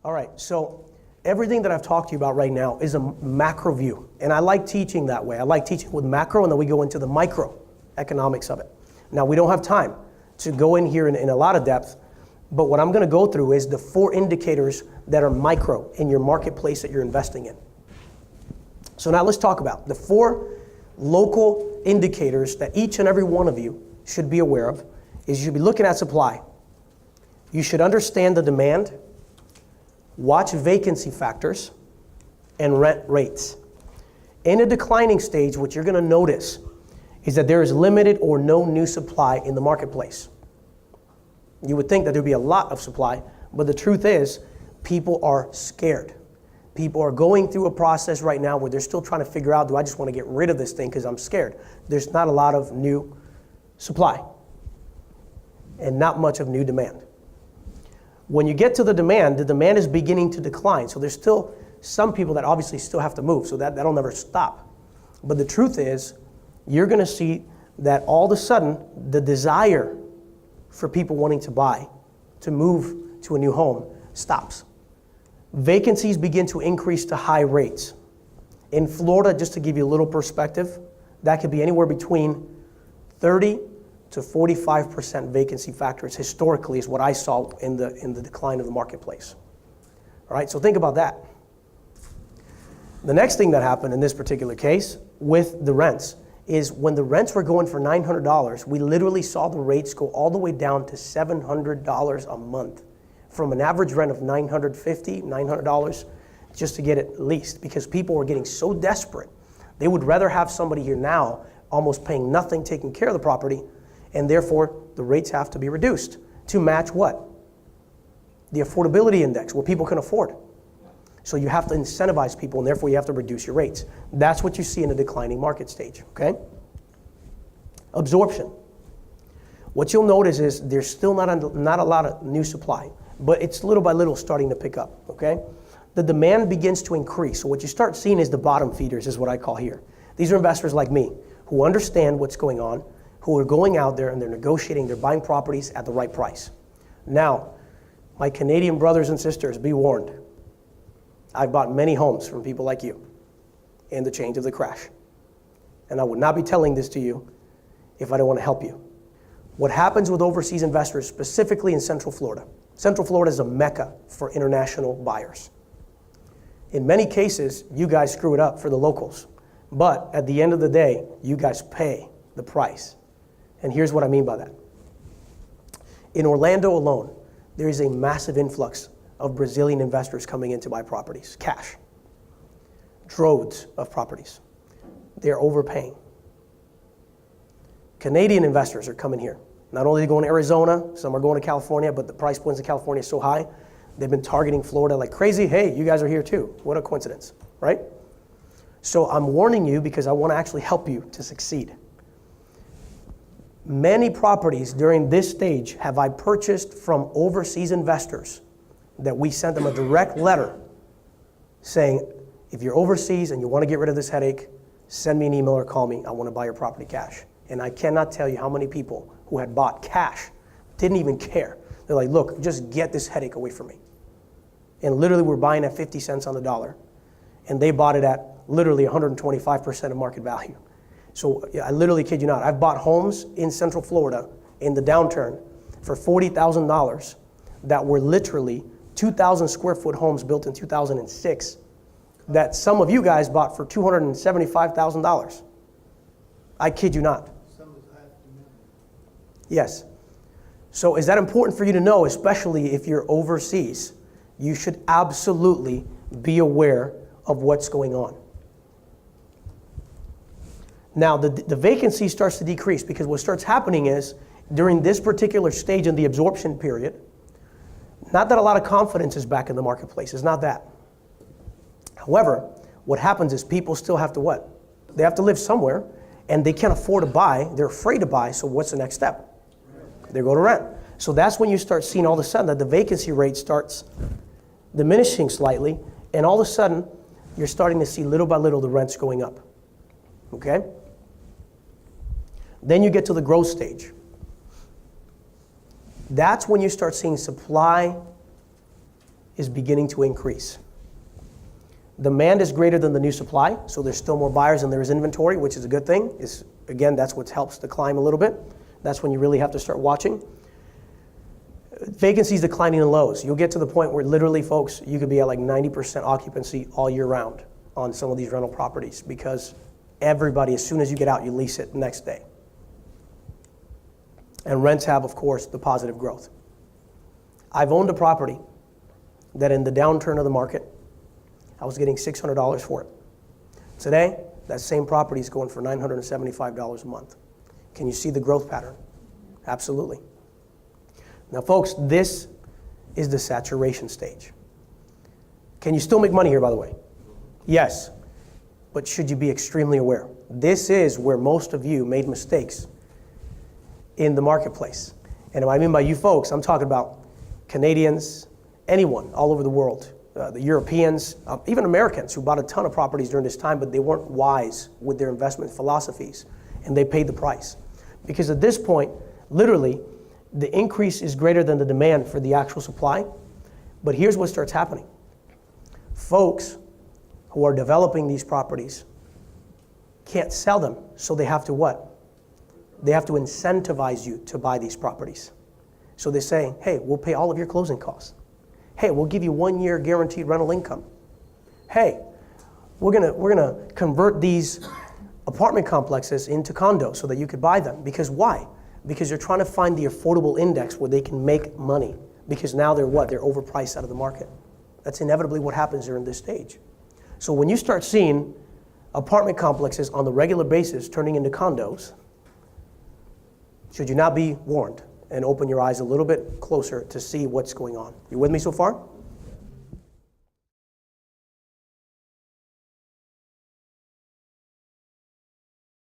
All right, so everything that I've talked to you about right now is a macro view. And I like teaching that way. I like teaching with macro, and then we go into the micro economics of it. Now, we don't have time to go in here in a lot of depth, but what I'm going to go through is the 4 indicators that are micro in your marketplace that you're investing in. So now let's talk about the 4 local indicators that each and every one of you should be aware of. Is you should be looking at supply. You should understand the demand, watch vacancy factors, and rent rates. In a declining stage, what you're going to notice is that there is limited or no new supply in the marketplace. You would think that there'd be a lot of supply, but the truth is, people are scared. People are going through a process right now where they're still trying to figure out, do I just want to get rid of this thing because I'm scared? There's not a lot of new supply and not much of new demand. When you get to the demand is beginning to decline. So there's still some people that obviously still have to move, so that'll never stop. But the truth is, you're going to see that all of a sudden, the desire for people wanting to buy, to move to a new home, stops. Vacancies begin to increase to high rates. In Florida, just to give you a little perspective, that could be anywhere between 30 to 45% vacancy factors historically is what I saw in the decline of the marketplace. All right, so think about that. The next thing that happened in this particular case with the rents is when the rents were going for $900, we literally saw the rates go all the way down to $700 a month from an average rent of $900 just to get it leased, because people were getting so desperate. They would rather have somebody here now almost paying nothing, taking care of the property, and therefore the rates have to be reduced to match what? The affordability index, what people can afford. So you have to incentivize people, and therefore you have to reduce your rates. That's what you see in a declining market stage, okay? Absorption. What you'll notice is there's still not a lot of new supply, but it's little by little starting to pick up, okay? The demand begins to increase. So what you start seeing is the bottom feeders, is what I call here. These are investors like me who understand what's going on, who are going out there and they're negotiating, they're buying properties at the right price. Now, my Canadian brothers and sisters, be warned. I've bought many homes from people like you in the change of the crash. And I would not be telling this to you if I don't want to help you. What happens with overseas investors, specifically in Central Florida? Central Florida is a mecca for international buyers. In many cases, you guys screw it up for the locals. But at the end of the day, you guys pay the price. And here's what I mean by that. In Orlando alone, there is a massive influx of Brazilian investors coming in to buy properties, cash. Droves of properties. They're overpaying. Canadian investors are coming here. Not only are they going to Arizona, some are going to California, but the price points in California is so high, they've been targeting Florida like crazy. Hey, you guys are here too. What a coincidence, right? So I'm warning you because I want to actually help you to succeed. Many properties during this stage have I purchased from overseas investors that we sent them a direct letter saying, if you're overseas and you want to get rid of this headache, send me an email or call me. I want to buy your property cash. And I cannot tell you how many people who had bought cash didn't even care. They're like, look, just get this headache away from me. And literally we're buying at 50 cents on the dollar. And they bought it at literally 125% of market value. So I literally kid you not. I've bought homes in Central Florida in the downturn for $40,000 that were literally 2,000 square foot homes built in 2006 that some of you guys bought for $275,000. I kid you not. Yes. So is that important for you to know, especially if you're overseas? You should absolutely be aware of what's going on. Now, the vacancy starts to decrease because what starts happening is during this particular stage in the absorption period, not that a lot of confidence is back in the marketplace. It's not that. However, what happens is people still have to what? They have to live somewhere, and they can't afford to buy. They're afraid to buy, so what's the next step? They go to rent. So that's when you start seeing all of a sudden that the vacancy rate starts diminishing slightly, and all of a sudden, you're starting to see little by little the rents going up. Okay? Then you get to the growth stage. That's when you start seeing supply is beginning to increase. Demand is greater than the new supply, so there's still more buyers than there is inventory, which is a good thing. Again, that's what helps to climb a little bit. That's when you really have to start watching. Vacancy is declining in lows. You'll get to the point where literally, folks, you could be at like 90% occupancy all year round on some of these rental properties because everybody, as soon as you get out, you lease it the next day. And rents have, of course, the positive growth. I've owned a property that in the downturn of the market, I was getting $600 for it. Today, that same property is going for $975 a month. Can you see the growth pattern? Absolutely. Now, folks, this is the saturation stage. Can you still make money here, by the way? Yes. But should you be extremely aware? This is where most of you made mistakes in the marketplace. And what I mean by you folks, I'm talking about Canadians, anyone all over the world, the Europeans, even Americans who bought a ton of properties during this time, but they weren't wise with their investment philosophies, and they paid the price. Because at this point, literally, the increase is greater than the demand for the actual supply. But here's what starts happening. Folks who are developing these properties can't sell them, so they have to what? They have to incentivize you to buy these properties. So they say, hey, we'll pay all of your closing costs. Hey, we'll give you 1 year guaranteed rental income. Hey, we're gonna convert these apartment complexes into condos so that you could buy them. Because why? Because you're trying to find the affordable index where they can make money. Because now they're what? They're overpriced out of the market. That's inevitably what happens during this stage. So when you start seeing apartment complexes on the regular basis turning into condos, should you not be warned and open your eyes a little bit closer to see what's going on? You with me so far?